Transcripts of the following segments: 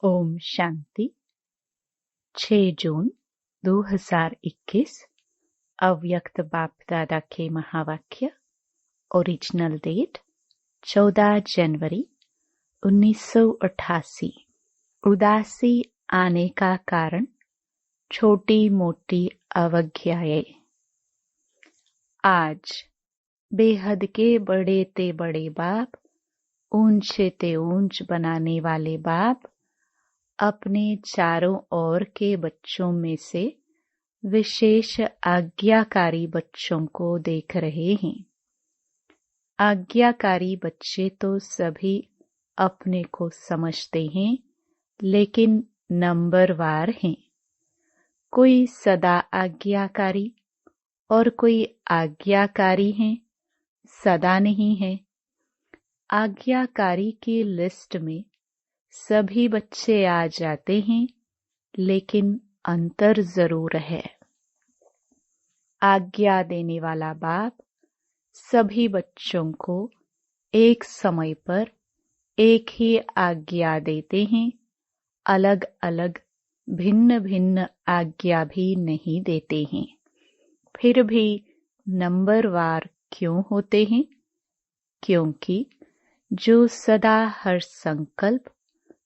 ओम शांति। 6 जून 2021 अव्यक्त बाप दादा के महावाक्य। ओरिजिनल डेट 14 जनवरी 1988। उदासी आने का कारण छोटी मोटी अवज्ञाएं। आज बेहद के बड़े ते बड़े बाप, ऊंचे ते ऊंच बनाने वाले बाप अपने चारों ओर के बच्चों में से विशेष आज्ञाकारी बच्चों को देख रहे हैं। आज्ञाकारी बच्चे तो सभी अपने को समझते हैं, लेकिन नंबरवार हैं। कोई सदा आज्ञाकारी और कोई आज्ञाकारी है, सदा नहीं है। आज्ञाकारी की लिस्ट में सभी बच्चे आ जाते हैं, लेकिन अंतर जरूर है। आज्ञा देने वाला बाप सभी बच्चों को एक समय पर एक ही आज्ञा देते हैं, अलग अलग भिन्न भिन्न आज्ञा भी नहीं देते हैं। फिर भी नंबरवार क्यों होते हैं? क्योंकि जो सदा हर संकल्प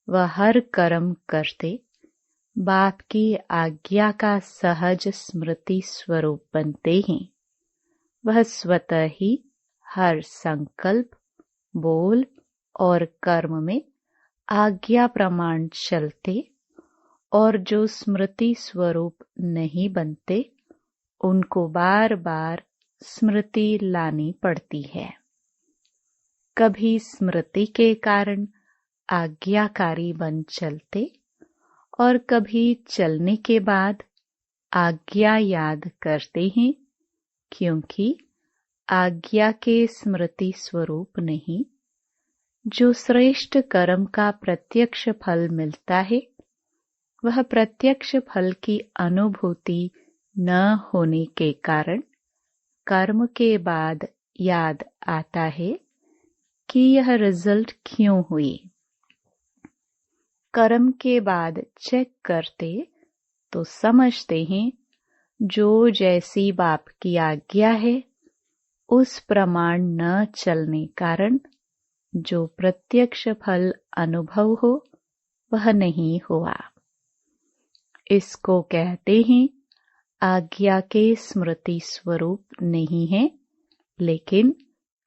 व हर कर्म करते बाप की आज्ञा का सहज स्मृति स्वरूप बनते हैं, वह स्वतः ही हर संकल्प, बोल और कर्म में आज्ञा प्रमाण चलते, और जो स्मृति स्वरूप नहीं बनते उनको बार बार स्मृति लानी पड़ती है। कभी स्मृति के कारण आज्ञाकारी बन चलते और कभी चलने के बाद आज्ञा याद करते हैं, क्योंकि आज्ञा के स्मृति स्वरूप नहीं। जो श्रेष्ठ कर्म का प्रत्यक्ष फल मिलता है, वह प्रत्यक्ष फल की अनुभूति न होने के कारण कर्म के बाद याद आता है कि यह रिजल्ट क्यों हुई। कर्म के बाद चेक करते तो समझते हैं जो जैसी बाप की आज्ञा है उस प्रमाण न चलने कारण जो प्रत्यक्ष फल अनुभव हो वह नहीं हुआ। इसको कहते हैं आज्ञा के स्मृति स्वरूप नहीं है, लेकिन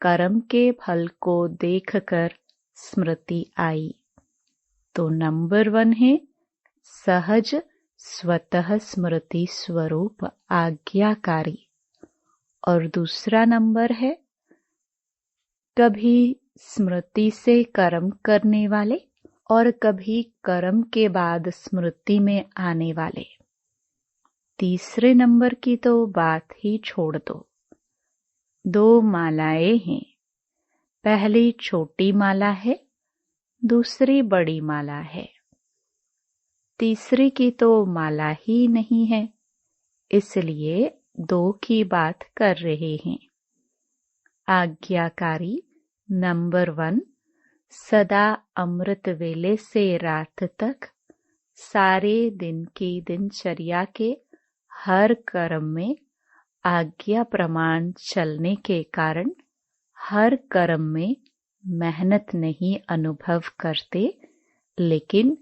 कर्म के फल को देखकर स्मृति आई। तो नंबर 1 है सहज स्वतः स्मृति स्वरूप आज्ञाकारी, और दूसरा नंबर है कभी स्मृति से कर्म करने वाले और कभी कर्म के बाद स्मृति में आने वाले। तीसरे नंबर की तो बात ही छोड़ दो। 2 मालाएं हैं, पहली छोटी माला है, दूसरी बड़ी माला है। तीसरी की तो माला ही नहीं है, इसलिए 2 की बात कर रहे हैं। आज्ञाकारी नंबर 1 सदा अमृत वेले से रात तक सारे दिन की दिनचर्या के हर कर्म में आज्ञा प्रमाण चलने के कारण हर कर्म में मेहनत नहीं अनुभव करते, लेकिन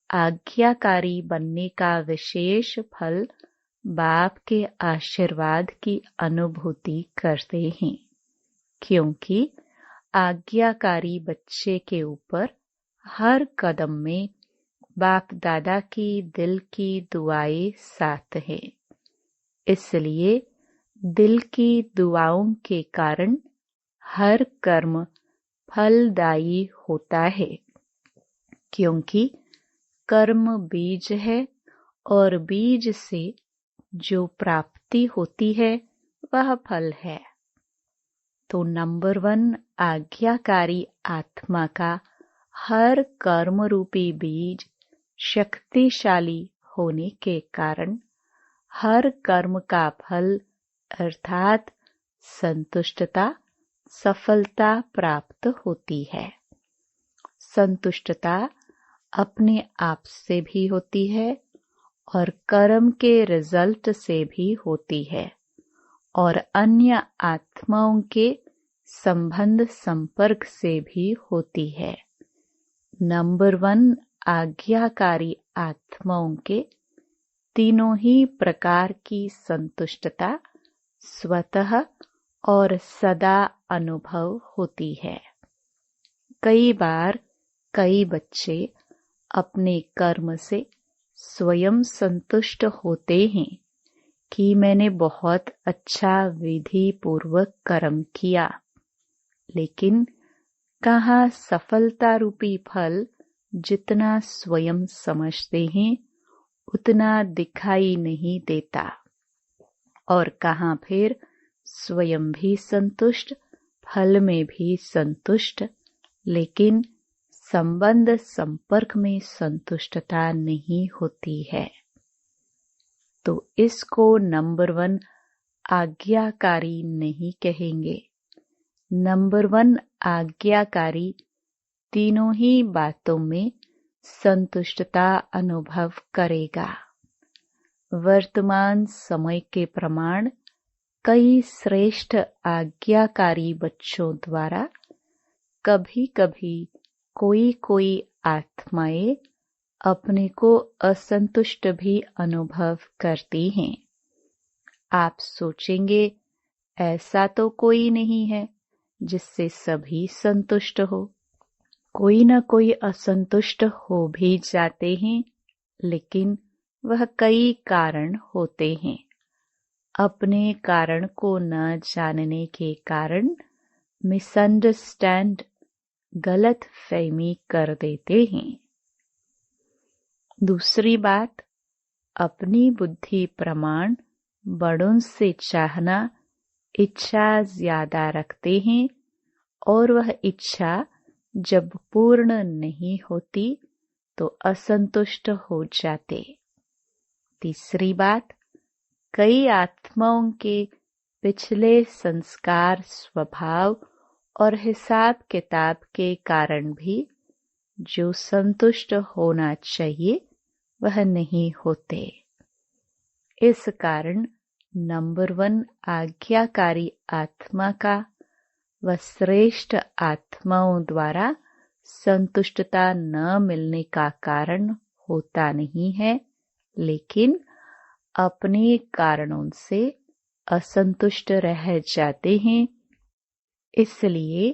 आज्ञाकारी बनने का विशेष फल बाप के आशीर्वाद की अनुभूति करते हैं, क्योंकि आज्ञाकारी बच्चे के ऊपर हर कदम में बाप दादा की दिल की दुआएं साथ है। इसलिए दिल की दुआओं के कारण हर कर्म फलदायी होता है, क्योंकि कर्म बीज है और बीज से जो प्राप्ति होती है वह फल है। तो नंबर 1 आज्ञाकारी आत्मा का हर कर्म रूपी बीज शक्तिशाली होने के कारण हर कर्म का फल अर्थात संतुष्टता, सफलता प्राप्त होती है। संतुष्टता अपने आप से भी होती है और कर्म के रिजल्ट से भी होती है और अन्य आत्माओं के संबंध संपर्क से भी होती है। नंबर 1 आज्ञाकारी आत्माओं के तीनों ही प्रकार की संतुष्टता स्वतः और सदा अनुभव होती है। कई बार कई बच्चे अपने कर्म से स्वयं संतुष्ट होते हैं कि मैंने बहुत अच्छा विधि पूर्वक कर्म किया, लेकिन कहाँ सफलता रूपी फल जितना स्वयं समझते हैं उतना दिखाई नहीं देता, और कहाँ फिर स्वयं भी संतुष्ट, फल में भी संतुष्ट, लेकिन संबंध संपर्क में संतुष्टता नहीं होती है। तो इसको नंबर 1 आज्ञाकारी नहीं कहेंगे। नंबर 1 आज्ञाकारी तीनों ही बातों में संतुष्टता अनुभव करेगा। वर्तमान समय के प्रमाण कई श्रेष्ठ आज्ञाकारी बच्चों द्वारा कभी कभी कोई आत्माएं अपने को असंतुष्ट भी अनुभव करती हैं। आप सोचेंगे ऐसा तो कोई नहीं है जिससे सभी संतुष्ट हो। कोई न कोई असंतुष्ट हो भी जाते हैं, लेकिन वह कई कारण होते हैं। अपने कारण को न जानने के कारण मिसअंडरस्टैंड, गलत फहमी कर देते हैं। दूसरी बात, अपनी बुद्धि प्रमाण बड़ों से चाहना इच्छा ज्यादा रखते हैं और वह इच्छा जब पूर्ण नहीं होती तो असंतुष्ट हो जाते। तीसरी बात, कई आत्माओं के पिछले संस्कार, स्वभाव और हिसाब किताब के कारण भी जो संतुष्ट होना चाहिए वह नहीं होते। इस कारण नंबर 1 आज्ञाकारी आत्मा का व श्रेष्ठ आत्माओं द्वारा संतुष्टता न मिलने का कारण होता नहीं है, लेकिन अपने कारणों से असंतुष्ट रह जाते हैं। इसलिए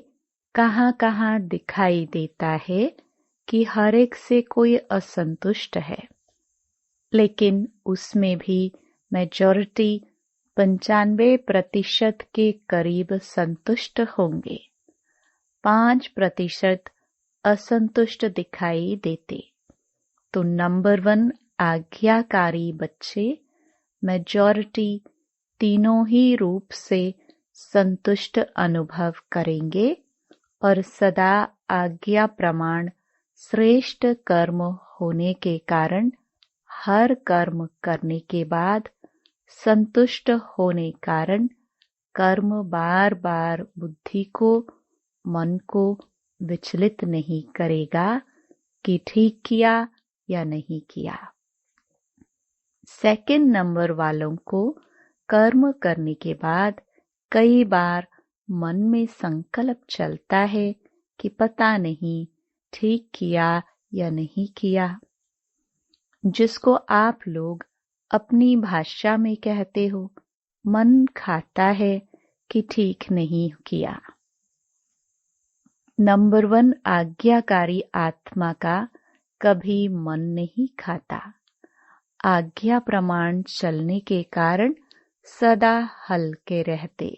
कहाँ कहाँ दिखाई देता है कि हर एक से कोई असंतुष्ट है, लेकिन उसमें भी मेजॉरिटी 95% के करीब संतुष्ट होंगे। 5% असंतुष्ट दिखाई देते। तो नंबर 1 आज्ञाकारी बच्चे मेजॉरिटी तीनों ही रूप से संतुष्ट अनुभव करेंगे और सदा आज्ञा प्रमाण श्रेष्ठ कर्म होने के कारण हर कर्म करने के बाद संतुष्ट होने कारण कर्म बार बार बुद्धि को, मन को विचलित नहीं करेगा कि ठीक किया या नहीं किया। सेकंड नंबर वालों को कर्म करने के बाद कई बार मन में संकल्प चलता है कि पता नहीं ठीक किया या नहीं किया, जिसको आप लोग अपनी भाषा में कहते हो मन खाता है कि ठीक नहीं किया। नंबर 1 आज्ञाकारी आत्मा का कभी मन नहीं खाता। आज्ञा प्रमाण चलने के कारण सदा हल्के रहते,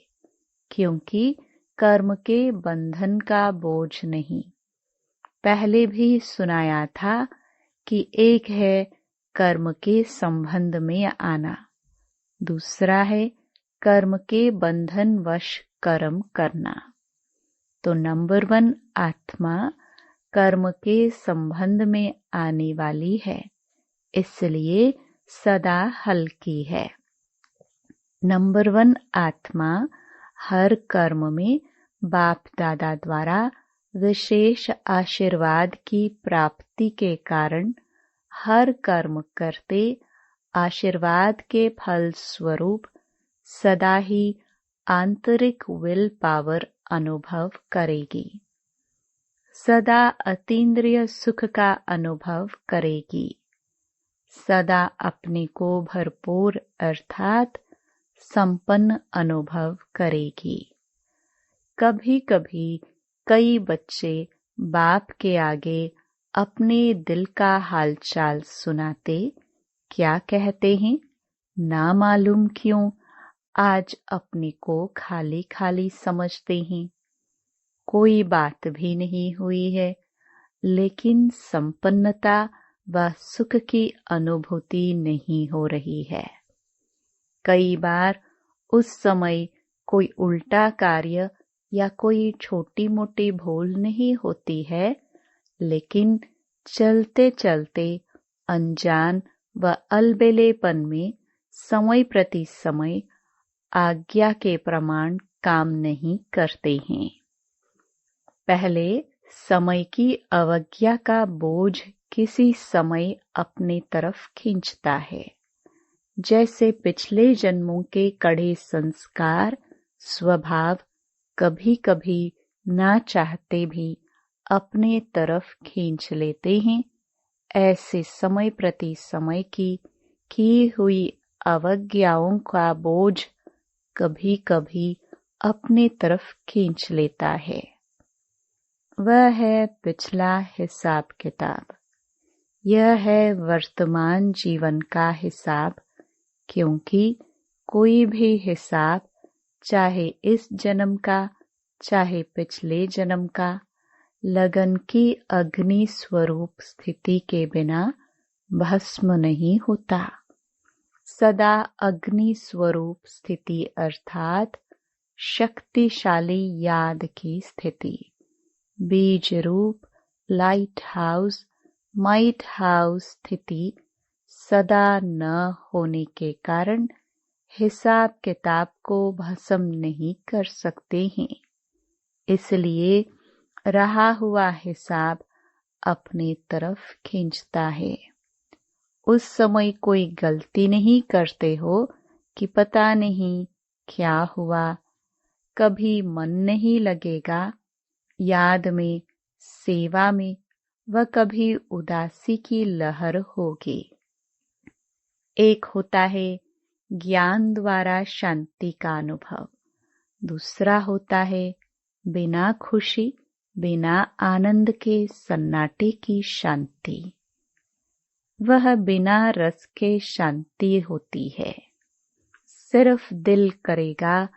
क्योंकि कर्म के बंधन का बोझ नहीं। पहले भी सुनाया था कि एक है कर्म के संबंध में आना, दूसरा है कर्म के बंधन वश कर्म करना। तो नंबर 1 आत्मा कर्म के संबंध में आने वाली है, इसलिए सदा हल्की है। नंबर 1 आत्मा हर कर्म में बाप दादा द्वारा विशेष आशीर्वाद की प्राप्ति के कारण हर कर्म करते आशीर्वाद के फल स्वरूप सदा ही आंतरिक विल पावर अनुभव करेगी, सदा अतीन्द्रिय सुख का अनुभव करेगी, सदा अपने को भरपूर अर्थात संपन्न अनुभव करेगी। कभी कभी कई बच्चे बाप के आगे अपने दिल का हालचाल सुनाते क्या कहते हैं, ना मालूम क्यों आज अपने को खाली खाली समझते हैं। कोई बात भी नहीं हुई है, लेकिन संपन्नता व सुख की अनुभूति नहीं हो रही है। कई बार उस समय कोई उल्टा कार्य या कोई छोटी मोटी भूल नहीं होती है, लेकिन चलते चलते अनजान व अलबेलेपन में समय प्रति समय आज्ञा के प्रमाण काम नहीं करते हैं। पहले समय की अवज्ञा का बोझ किसी समय अपने तरफ खींचता है, जैसे पिछले जन्मों के कड़े संस्कार स्वभाव कभी कभी ना चाहते भी अपने तरफ खींच लेते हैं। ऐसे समय प्रति समय की हुई अवज्ञाओं का बोझ कभी कभी अपने तरफ खींच लेता है। वह है पिछला हिसाब किताब। यह है वर्तमान जीवन का हिसाब, क्योंकि कोई भी हिसाब चाहे इस जन्म का चाहे पिछले जन्म का लगन की अग्नि स्वरूप स्थिति के बिना भस्म नहीं होता। सदा अग्नि स्वरूप स्थिति अर्थात शक्तिशाली याद की स्थिति, बीज रूप लाइट हाउस माइट हाउस स्थिति सदा न होने के कारण हिसाब किताब को भस्म नहीं कर सकते हैं। इसलिए रहा हुआ हिसाब अपने तरफ खींचता है। उस समय कोई गलती नहीं करते हो कि पता नहीं क्या हुआ, कभी मन नहीं लगेगा याद में, सेवा में, व कभी उदासी की लहर होगी। एक होता है ज्ञान द्वारा शांति का अनुभव, दूसरा होता है बिना खुशी बिना आनंद के सन्नाटे की शांति। वह बिना रस के शांति होती है। सिर्फ दिल करेगा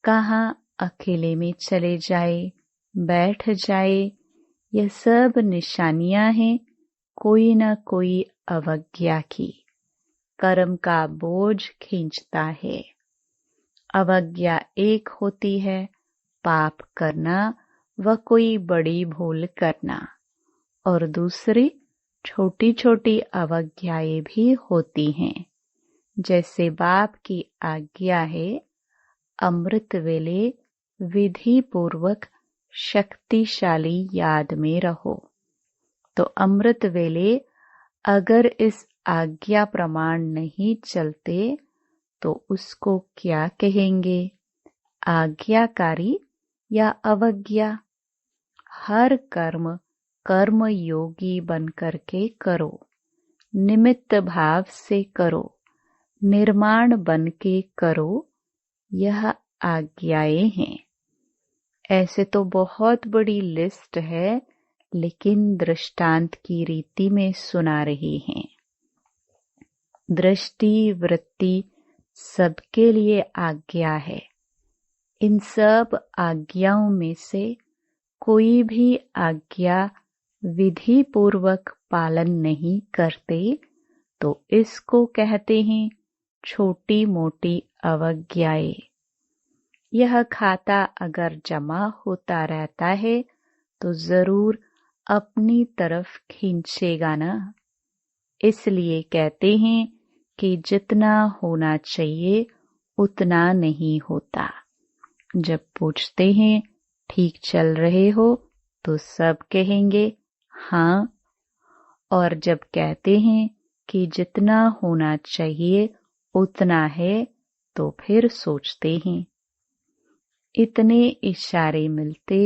कहाँ अकेले में चले जाए, बैठ जाए। यह सब निशानियां हैं कोई न कोई अवज्ञा की। कर्म का बोझ खींचता है। अवज्ञा एक होती है पाप करना व कोई बड़ी भूल करना, और दूसरी छोटी छोटी अवज्ञाएं भी होती हैं। जैसे बाप की आज्ञा है अमृत वेले विधि पूर्वक शक्तिशाली याद में रहो, तो अमृत वेले अगर इस आज्ञा प्रमाण नहीं चलते तो उसको क्या कहेंगे, आज्ञाकारी या अवज्ञा। हर कर्म कर्म योगी बन करके करो, निमित्त भाव से करो, निर्माण बन के करो, यह आज्ञाएं हैं। ऐसे तो बहुत बड़ी लिस्ट है, लेकिन दृष्टांत की रीति में सुना रही हैं। दृष्टि वृत्ति सबके लिए आज्ञा है। इन सब आज्ञाओं में से कोई भी आज्ञा विधि पूर्वक पालन नहीं करते तो इसको कहते हैं छोटी मोटी अवज्ञाएं। यह खाता अगर जमा होता रहता है तो जरूर अपनी तरफ खींचेगा ना। इसलिए कहते हैं कि जितना होना चाहिए उतना नहीं होता। जब पूछते हैं ठीक चल रहे हो तो सब कहेंगे हाँ, और जब कहते हैं कि जितना होना चाहिए उतना है तो फिर सोचते हैं। इतने इशारे मिलते,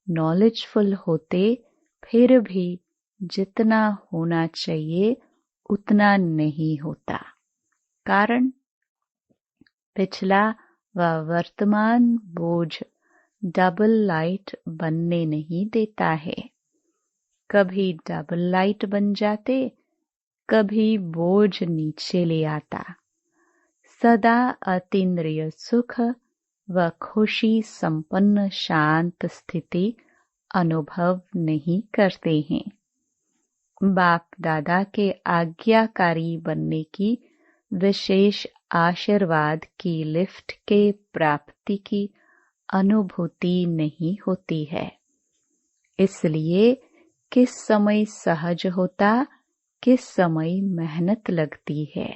नॉलेजफुल होते, फिर भी जितना होना चाहिए उतना नहीं होता। कारण पिछला व वर्तमान बोझ डबल लाइट बनने नहीं देता है। कभी डबल लाइट बन जाते, कभी बोझ नीचे ले आता। सदा अतीन्द्रिय सुख व खुशी संपन्न शांत स्थिति अनुभव नहीं करते हैं। बाप दादा के आज्ञाकारी बनने की विशेष आशीर्वाद की लिफ्ट के प्राप्ति की अनुभूति नहीं होती है। इसलिए किस समय सहज होता, किस समय मेहनत लगती है।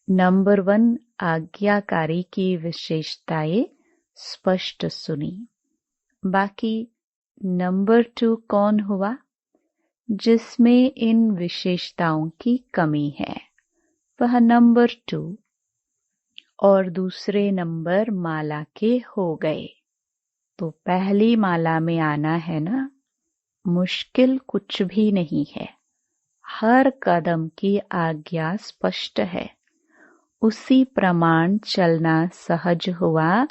नंबर 1 आज्ञाकारी की विशेषताएं स्पष्ट सुनी। बाकी नंबर 2 कौन हुआ जिसमें इन विशेषताओं की कमी है, वह नंबर 2 और दूसरे नंबर माला के हो गए। तो पहली माला में आना है ना। मुश्किल कुछ भी नहीं है। हर कदम की आज्ञा स्पष्ट है। उसी प्रमाण चलना सहज हुआ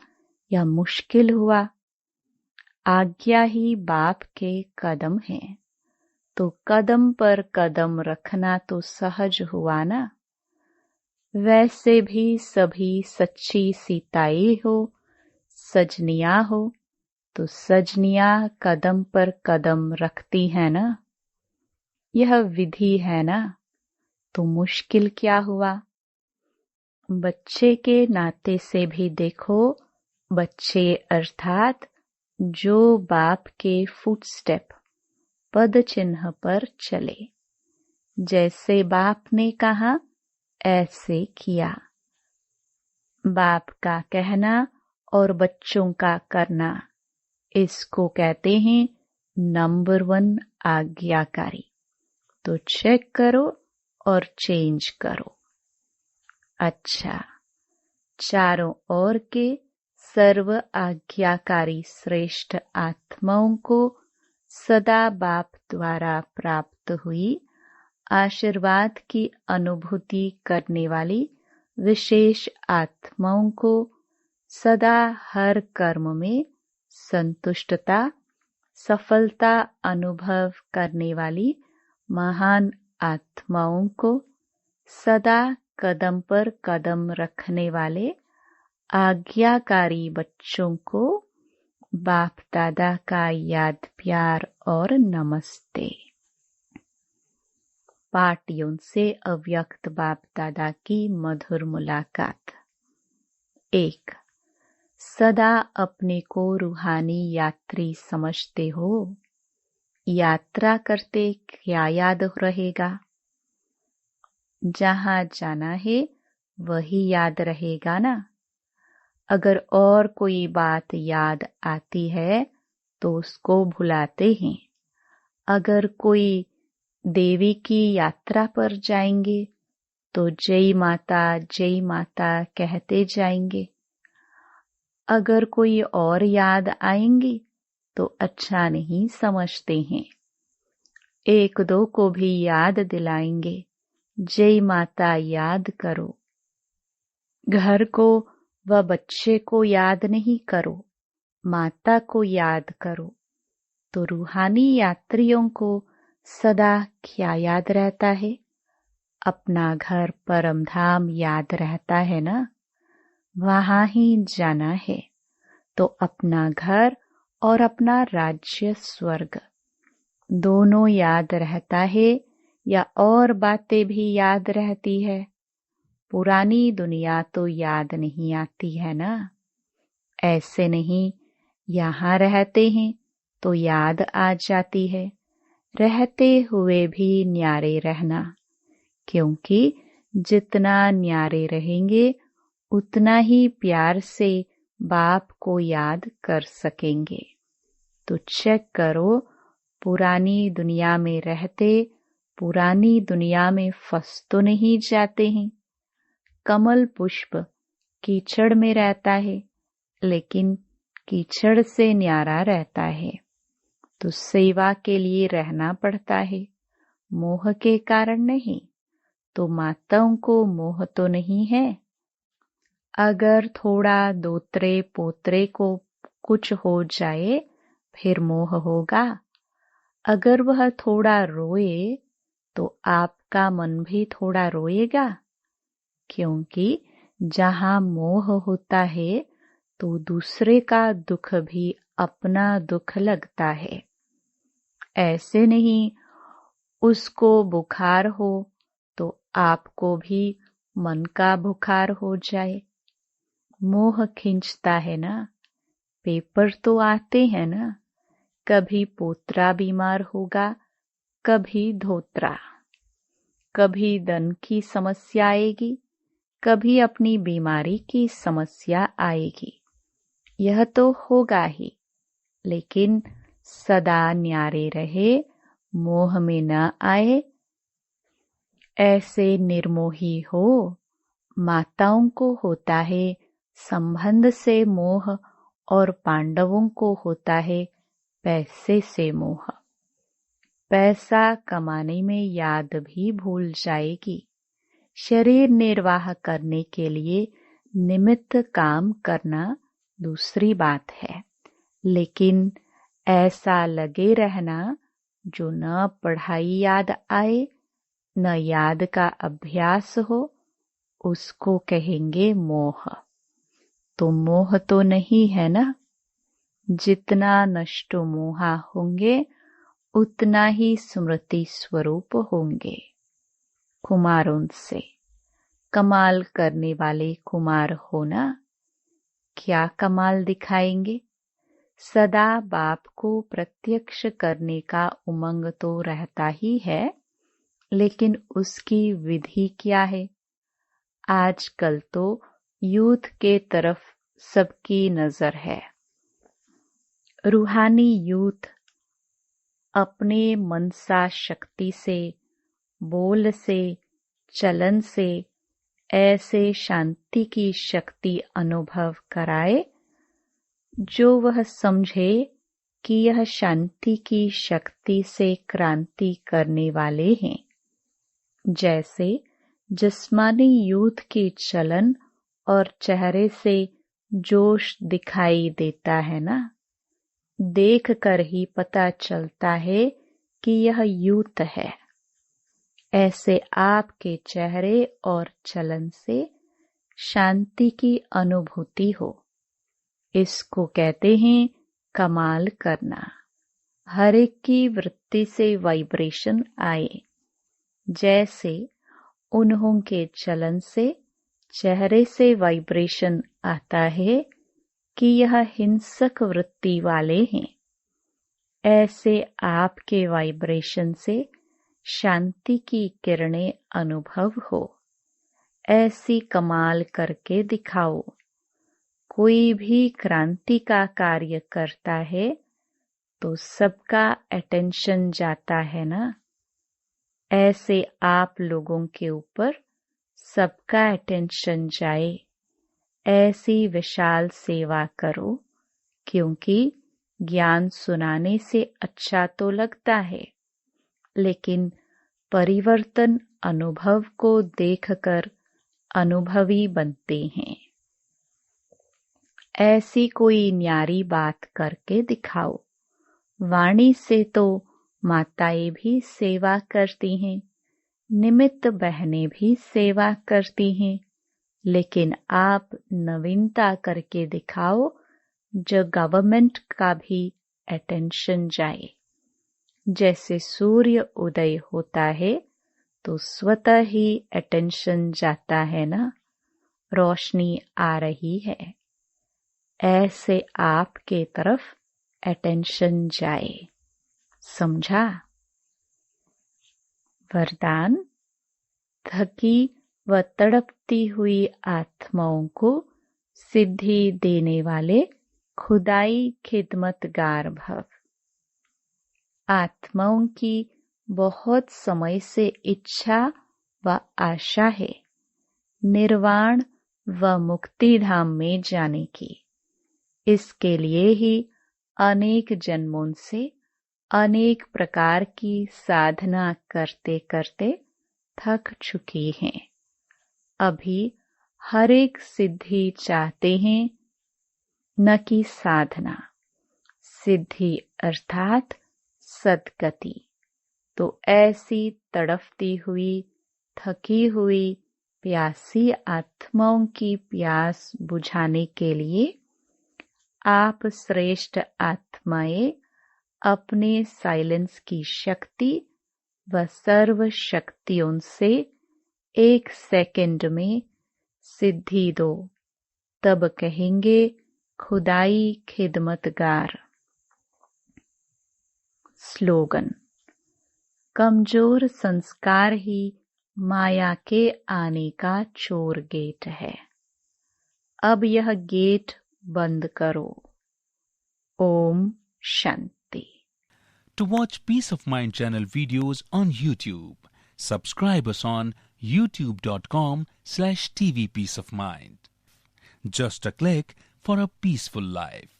या मुश्किल हुआ। आज्ञा ही बाप के कदम है, तो कदम पर कदम रखना तो सहज हुआ ना। वैसे भी सभी सच्ची सीताएं हो, सजनियां हो, तो सजनियां कदम पर कदम रखती है ना। यह विधि है ना, तो मुश्किल क्या हुआ। बच्चे के नाते से भी देखो, बच्चे अर्थात जो बाप के फुटस्टेप पद चिन्ह पर चले। जैसे बाप ने कहा ऐसे किया। बाप का कहना और बच्चों का करना, इसको कहते हैं नंबर 1 आज्ञाकारी। तो चेक करो और चेंज करो। अच्छा, चारों ओर के सर्व आज्ञाकारी श्रेष्ठ आत्माओं को सदा बाप द्वारा प्राप्त हुई आशीर्वाद की अनुभूति करने वाली विशेष आत्माओं को सदा हर कर्म में संतुष्टता, सफलता अनुभव करने वाली महान आत्माओं को सदा कदम पर कदम रखने वाले आज्ञाकारी बच्चों को बाप दादा का याद प्यार और नमस्ते। पार्टियों से अव्यक्त बाप दादा की मधुर मुलाकात। 1. सदा अपने को रूहानी यात्री समझते हो। यात्रा करते क्या याद रहेगा। जहाँ जाना है वही याद रहेगा ना। अगर और कोई बात याद आती है तो उसको भुलाते हैं। अगर कोई देवी की यात्रा पर जाएंगे तो जय माता कहते जाएंगे। अगर कोई और याद आएंगी तो अच्छा नहीं समझते हैं। 1-2 को भी याद दिलाएंगे, जय माता याद करो। घर को व बच्चे को याद नहीं करो, माता को याद करो। तो रूहानी यात्रियों को सदा क्या याद रहता है। अपना घर परम धाम याद रहता है ना। वहां ही जाना है। तो अपना घर और अपना राज्य स्वर्ग दोनों याद रहता है या और बातें भी याद रहती है। पुरानी दुनिया तो याद नहीं आती है ना। ऐसे नहीं, यहाँ रहते हैं तो याद आ जाती है। रहते हुए भी न्यारे रहना, क्योंकि जितना न्यारे रहेंगे उतना ही प्यार से बाप को याद कर सकेंगे। तो चेक करो, पुरानी दुनिया में रहते पुरानी दुनिया में फंस तो नहीं जाते हैं। कमल पुष्प कीचड़ में रहता है, लेकिन कीचड़ से न्यारा रहता है। तो सेवा के लिए रहना पड़ता है, मोह के कारण नहीं। तो माताओं को मोह तो नहीं है। अगर थोड़ा दोतरे पोतरे को कुछ हो जाए फिर मोह होगा। अगर वह थोड़ा रोए तो आपका मन भी थोड़ा रोएगा, क्योंकि जहाँ मोह होता है तो दूसरे का दुख भी अपना दुख लगता है। ऐसे नहीं उसको बुखार हो तो आपको भी मन का बुखार हो जाए। मोह खींचता है ना। पेपर तो आते हैं ना, कभी पोतरा बीमार होगा, कभी धोत्रा, कभी धन की समस्या आएगी, कभी अपनी बीमारी की समस्या आएगी। यह तो होगा ही, लेकिन सदा न्यारे रहे, मोह में न आए। ऐसे निर्मोही हो। माताओं को होता है संबंध से मोह और पांडवों को होता है पैसे से मोह। पैसा कमाने में याद भी भूल जाएगी। शरीर निर्वाह करने के लिए निमित्त काम करना दूसरी बात है, लेकिन ऐसा लगे रहना जो न पढ़ाई याद आए न याद का अभ्यास हो, उसको कहेंगे मोह। तो मोह तो नहीं है ना। जितना नष्ट मोहा होंगे उतना ही स्मृति स्वरूप होंगे। कुमारों से कमाल करने वाले कुमार होना। क्या कमाल दिखाएंगे? सदा बाप को प्रत्यक्ष करने का उमंग तो रहता ही है, लेकिन उसकी विधि क्या है? आजकल तो यूथ के तरफ सबकी नजर है। रूहानी यूथ अपने मनसा शक्ति से, बोल से, चलन से ऐसे शांति की शक्ति अनुभव कराए जो वह समझे कि यह शांति की शक्ति से क्रांति करने वाले हैं। जैसे जिस्मानी यूथ की चलन और चेहरे से जोश दिखाई देता है ना, देख कर ही पता चलता है कि यह यूथ है। ऐसे आपके चेहरे और चलन से शांति की अनुभूति हो। इसको कहते हैं कमाल करना। हर एक की वृत्ति से वाइब्रेशन आए। जैसे उन्हों के चलन से, चेहरे से वाइब्रेशन आता है कि यह हिंसक वृत्ति वाले हैं, ऐसे आपके वाइब्रेशन से शांति की किरणें अनुभव हो। ऐसी कमाल करके दिखाओ। कोई भी क्रांति का कार्य करता है तो सबका अटेंशन जाता है ना। ऐसे आप लोगों के ऊपर सबका अटेंशन जाए, ऐसी विशाल सेवा करो। क्योंकि ज्ञान सुनाने से अच्छा तो लगता है, लेकिन परिवर्तन अनुभव को देखकर अनुभवी बनते हैं। ऐसी कोई न्यारी बात करके दिखाओ। वाणी से तो माताएं भी सेवा करती हैं, निमित्त बहनें भी सेवा करती हैं, लेकिन आप नवीनता करके दिखाओ जो गवर्नमेंट का भी अटेंशन जाए। जैसे सूर्य उदय होता है तो स्वतः ही अटेंशन जाता है ना, रोशनी आ रही है। ऐसे आपके तरफ अटेंशन जाए। समझा? वरदान। थकी व तड़पती हुई आत्माओं को सिद्धि देने वाले खुदाई खिदमतगार भव। आत्माओं की बहुत समय से इच्छा व आशा है निर्वाण व मुक्ति धाम में जाने की। इसके लिए ही अनेक जन्मों से अनेक प्रकार की साधना करते करते थक चुकी हैं। अभी हर एक सिद्धि चाहते हैं, न कि साधना। सिद्धि अर्थात सद्गति। तो ऐसी तड़फती हुई, थकी हुई, प्यासी आत्माओं की प्यास बुझाने के लिए आप श्रेष्ठ आत्माएं अपने साइलेंस की शक्ति व सर्व शक्तियों से 1 सेकंड में सिद्धि दो, तब कहेंगे खुदाई खिदमतगार। स्लोगन: कमजोर संस्कार ही माया के आने का चोर गेट है। अब यह गेट बंद करो। Om Shanti. To watch Peace of Mind channel videos on YouTube, subscribe us on youtube.com/TV Peace of Mind. Just a click for a peaceful life.